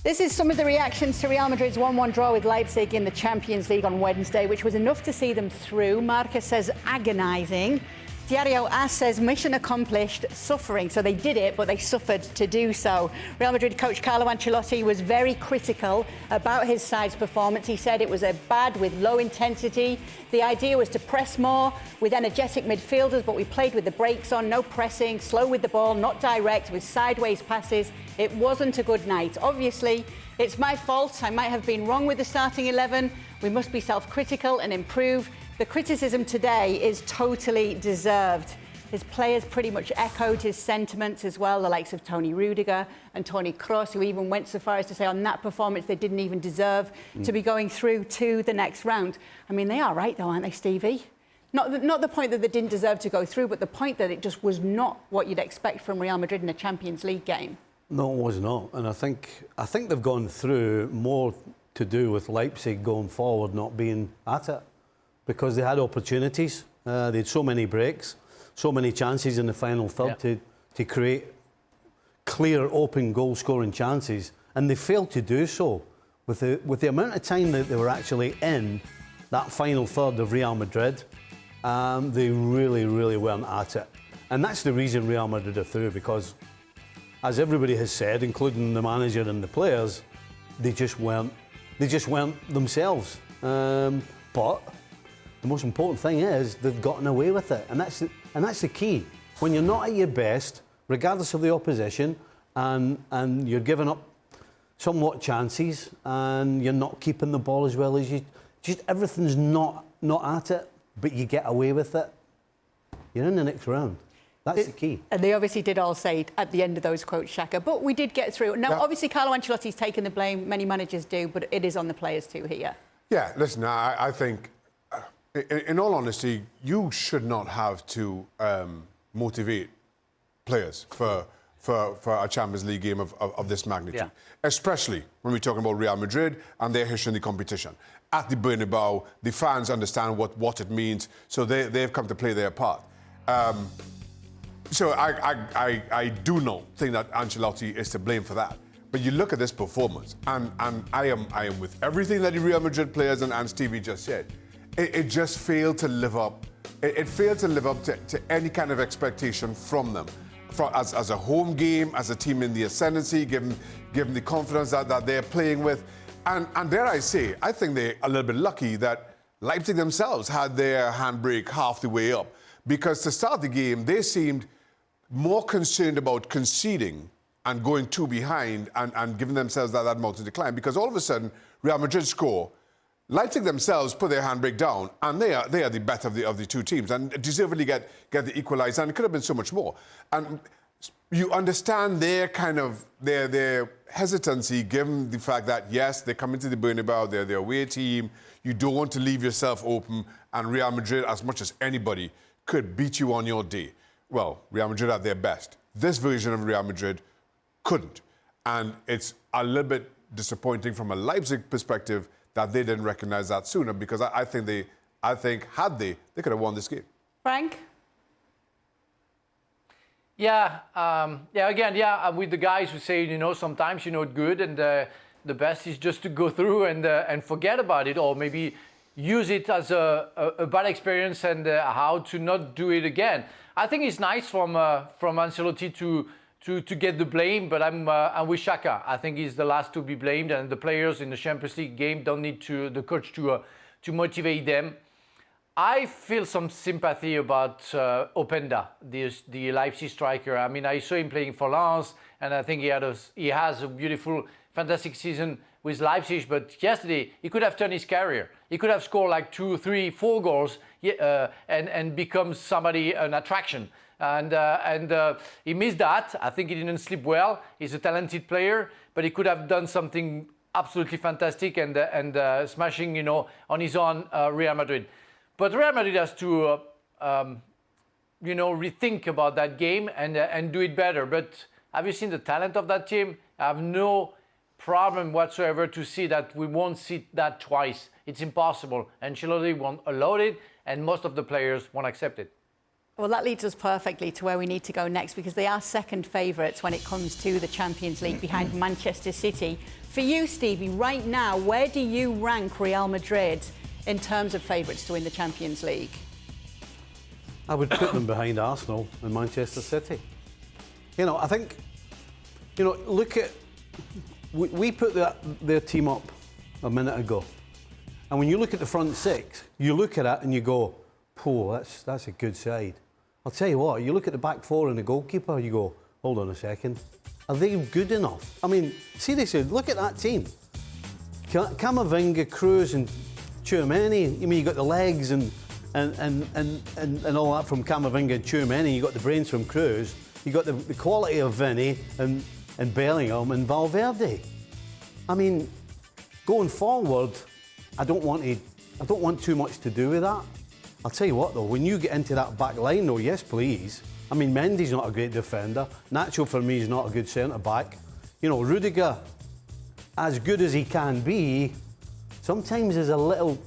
This is some of the reactions to Real Madrid's 1-1 draw with Leipzig in the Champions League on Wednesday, which was enough to see them through. Marca says agonising. Diario AS says mission accomplished, suffering. So they did it, but they suffered to do so. Real Madrid coach Carlo Ancelotti was very critical about his side's performance. He said it was a bad with low intensity. The idea was to press more with energetic midfielders, but we played with the brakes on, no pressing, slow with the ball, not direct, with sideways passes. It wasn't a good night. Obviously, it's my fault. I might have been wrong with the starting 11. We must be self-critical and improve. The criticism today is totally deserved. His players pretty much echoed his sentiments as well, the likes of Tony Rudiger and Toni Kroos, who even went so far as to say on that performance they didn't even deserve to be going through to the next round. I mean, they are right though, aren't they, Stevie? Not the point that they didn't deserve to go through, but the point that it just was not what you'd expect from Real Madrid in a Champions League game. No, it was not. And I think they've gone through more to do with Leipzig going forward not being at it. Because they had opportunities, they had so many breaks, so many chances in the final third to create clear, open goal-scoring chances, and they failed to do so. With the amount of time that they were actually in that final third of Real Madrid, they really, really weren't at it. And that's the reason Real Madrid are through, because, as everybody has said, including the manager and the players, they just weren't themselves. But the most important thing is they've gotten away with it, and that's the key. When you're not at your best, regardless of the opposition, and you're giving up somewhat chances, and you're not keeping the ball as well as you, just everything's not at it, but you get away with it, you're in the next round. That's the key. And they obviously did all say at the end of those quotes, Shaka, but we did get through. Now, obviously, Carlo Ancelotti's taken the blame. Many managers do, but it is on the players too here. Yeah, listen, I think, in all honesty, you should not have to motivate players for a Champions League game of this magnitude, especially when we're talking about Real Madrid and their history in the competition. At the Bernabeu, the fans understand what it means, so they've come to play their part. So I do not think that Ancelotti is to blame for that. But you look at this performance, and I am with everything that the Real Madrid players and Stevie just said. It just failed to live up. It failed to live up to any kind of expectation from them. As a home game, as a team in the ascendancy, given the confidence that they're playing with. And dare I say, I think they're a little bit lucky that Leipzig themselves had their handbrake half the way up. Because to start the game, they seemed more concerned about conceding and going two behind and giving themselves that multi decline. Because all of a sudden, Real Madrid score. Leipzig themselves put their handbrake down, and they are the better of the two teams, and deservedly get the equaliser, and it could have been so much more. And you understand their kind of their hesitancy, given the fact that yes, they come into the Bernabeu, they're the away team. You don't want to leave yourself open, and Real Madrid, as much as anybody, could beat you on your day. Well, Real Madrid at their best. This version of Real Madrid couldn't, and it's a little bit disappointing from a Leipzig perspective that they didn't recognise that sooner, because I think had they could have won this game. Frank? I'm with the guys who say, sometimes you're not good, and the best is just to go through and forget about it, or maybe use it as a bad experience and how to not do it again. I think it's nice from Ancelotti to get the blame, but I'm with Xhaka. I think he's the last to be blamed, and the players in the Champions League game don't need the coach to motivate them. I feel some sympathy about Openda, the Leipzig striker. I mean, I saw him playing for Lens, and I think he has a beautiful, fantastic season with Leipzig. But yesterday, he could have turned his career. He could have scored like 2, 3, 4 goals and become somebody, an attraction. And he missed that. I think he didn't sleep well. He's a talented player, but he could have done something absolutely fantastic and smashing, on his own Real Madrid. But Real Madrid has to, rethink about that game and do it better. But have you seen the talent of that team? I have no problem whatsoever to see that we won't see that twice. It's impossible. Ancelotti won't allow it, and most of the players won't accept it. Well, that leads us perfectly to where we need to go next, because they are second favourites when it comes to the Champions League behind Manchester City. For you, Stevie, right now, where do you rank Real Madrid in terms of favourites to win the Champions League? I would put them behind Arsenal and Manchester City. You know, I think, you know, look at, we put their team up a minute ago. And when you look at the front six, you look at it and you go, oh, that's a good side. I'll tell you what, you look at the back four and the goalkeeper, you go, hold on a second. Are they good enough? I mean, seriously, look at that team. Camavinga, Cruz and Tchouameni. I mean, you got the legs and all that from Camavinga and Tchouameni. You got the brains from Cruz. You got the quality of Vinny and Bellingham and Valverde. I mean, going forward, I don't want too much to do with that. I'll tell you what though, when you get into that back line though, yes please. I mean, Mendy's not a great defender. Nacho for me is not a good centre back. You know, Rudiger, as good as he can be, sometimes he's a little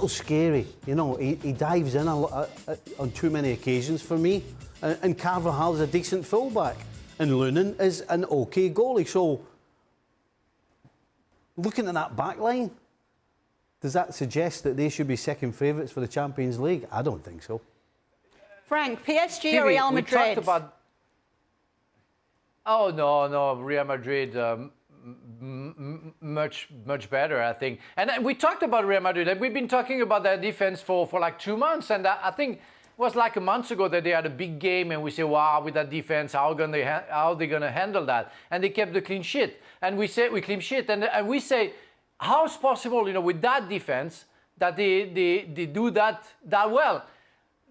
scary. You know, he dives in on too many occasions for me. And Carvajal's a decent fullback. And Lunin is an okay goalie. So, looking at that back line, does that suggest that they should be second favourites for the Champions League? I don't think so. Frank, PSG or Real Madrid? We talked about... No, Real Madrid, much better, I think. And we talked about Real Madrid, and we've been talking about their defense for like 2 months, and I think it was like a month ago that they had a big game, and we said, wow, with that defense, how are they going to handle that? And they kept the clean sheet. And we say, we clean sheet, and we say, how is possible, you know, with that defense, that they do that well?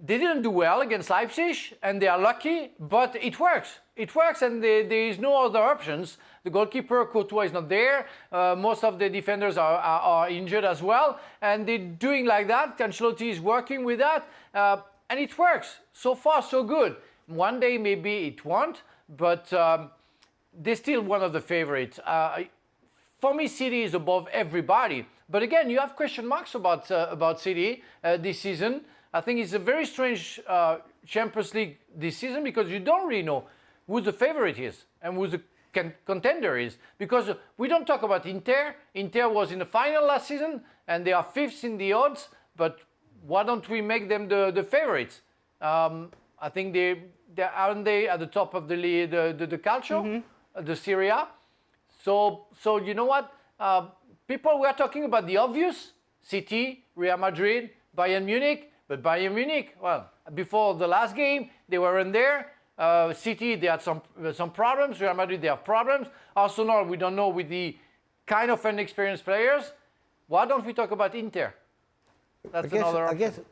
They didn't do well against Leipzig, and they are lucky, but it works. It works, and there is no other options. The goalkeeper, Courtois, is not there. Most of the defenders are injured as well, and they're doing like that. Ancelotti is working with that, and it works. So far, so good. One day, maybe it won't, but they're still one of the favorites. For me, City is above everybody. But again, you have question marks about City this season. I think it's a very strange Champions League this season, because you don't really know who the favorite is and who the contender is. Because we don't talk about Inter. Inter was in the final last season, and they are fifth in the odds. But why don't we make them the favorites? I think aren't they at the top of the calcio, the Serie A? So you know what? People were talking about the obvious: City, Real Madrid, Bayern Munich. But Bayern Munich, well, before the last game, they weren't there. City, they had some problems. Real Madrid, they have problems. Arsenal, we don't know, with the kind of inexperienced players. Why don't we talk about Inter? That's another option.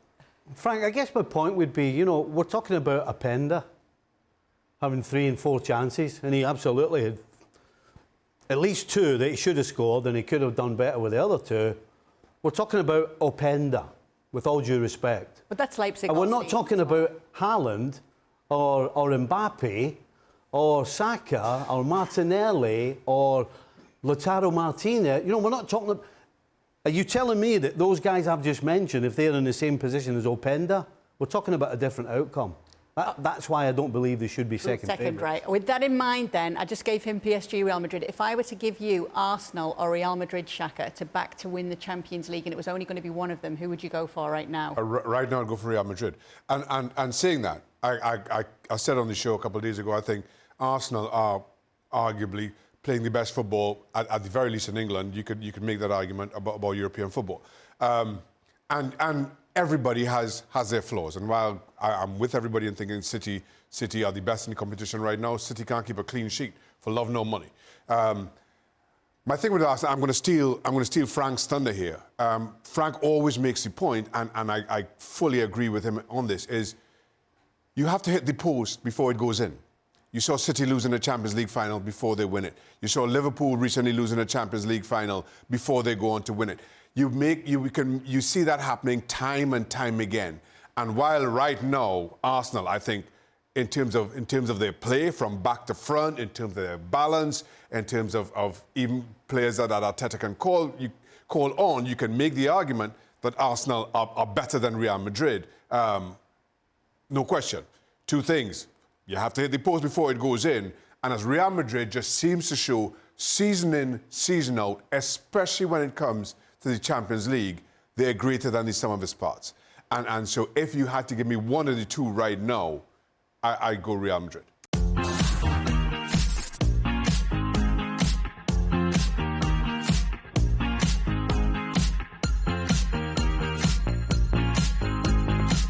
Frank, I guess my point would be, you know, we're talking about Openda having 3 and 4 chances, and he absolutely had at least 2 that he should have scored, and he could have done better with the other 2. We're talking about Openda, with all due respect. But that's Leipzig. And we're not talking about Haaland or Mbappe or Saka or Martinelli or Lautaro Martinez. You know, we're not talking... Are you telling me that those guys I've just mentioned, if they're in the same position as Openda, we're talking about a different outcome? That's why I don't believe they should be second favourites. Right. With that in mind, then, I just gave him PSG, Real Madrid. If I were to give you Arsenal or Real Madrid, Shaka, to back to win the Champions League, and it was only going to be one of them, who would you go for right now? Right now, I'd go for Real Madrid. And saying that, I said on the show a couple of days ago, I think Arsenal are arguably playing the best football, at the very least in England. You could make that argument about European football. And everybody has their flaws. And while I'm with everybody in thinking City are the best in the competition right now, City can't keep a clean sheet for love nor money. My thing with Arsenal, I'm going to steal Frank's thunder here. Frank always makes the point, and I fully agree with him on this, is you have to hit the post before it goes in. You saw City losing a Champions League final before they win it. You saw Liverpool recently losing a Champions League final before they go on to win it. You see that happening time and time again. And while right now, Arsenal, I think, in terms of their play from back to front, in terms of their balance, in terms of even players that Arteta can call on, you can make the argument that Arsenal are better than Real Madrid. No question. Two things. You have to hit the post before it goes in. And as Real Madrid just seems to show season in, season out, especially when it comes to the Champions League, they're greater than the sum of its parts. And so if you had to give me one of the two right now, I'd go Real Madrid.